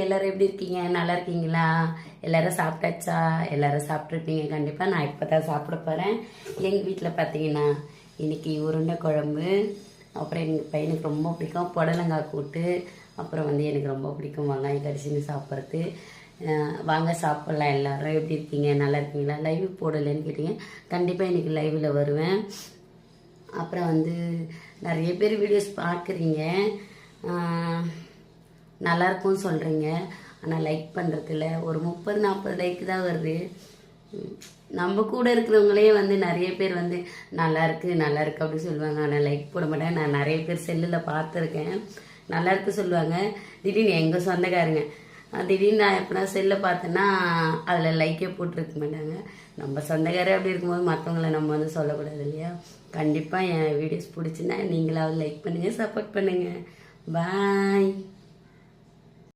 எல்லாரும் எப்படி இருக்கீங்க? நல்லா இருக்கீங்களா? எல்லாரும் சாப்பிட்டாச்சா? எல்லாரும் சாப்பிட்ருப்பீங்க கண்டிப்பாக. நான் இப்போ தான் சாப்பிட போகிறேன். எங்கள் வீட்டில் பார்த்தீங்கன்னா இன்னைக்கு உருண்டை குழம்பு, அப்புறம் எங்கள் பையனுக்கு ரொம்ப பிடிக்கும் புடலங்காய் கூட்டு, அப்புறம் எனக்கு ரொம்ப பிடிக்கும் வெங்காயம் கடிச்சின்னு சாப்பிட்றது. வாங்க சாப்பிட்லாம். எல்லாரும் எப்படி இருக்கீங்க? நல்லா இருக்கீங்களா? லைவ் போடலைன்னு கேட்டீங்க. கண்டிப்பாக இன்றைக்கி லைவில் வருவேன். அப்புறம் நிறைய பேர் வீடியோஸ் பார்க்குறீங்க, நல்லாயிருக்கும்னு சொல்கிறீங்க, ஆனால் லைக் பண்ணுறதில்ல. ஒரு 30-40 லைக் தான் வருது. நம்ம கூட இருக்கிறவங்களே நிறைய பேர் நல்லா இருக்கு அப்படின்னு சொல்லுவாங்க, ஆனால் லைக் போட மாட்டேன். நான் நிறைய பேர் செல்லில் பார்த்துருக்கேன், நல்லா இருக்கு சொல்லுவாங்க. திடீர்னு எங்கள் சொந்தக்காரங்க திடீர்னு நான் எப்படின்னா செல்லை பார்த்தேன்னா அதில் லைக்கே போட்டிருக்க மாட்டாங்க. நம்ம சொந்தக்காரே அப்படி இருக்கும்போது மற்றவங்கள நம்ம சொல்லக்கூடாது இல்லையா? கண்டிப்பாக என் வீடியோஸ் பிடிச்சின்னா நீங்களாவது லைக் பண்ணுங்கள், சப்போர்ட் பண்ணுங்கள். பாய்.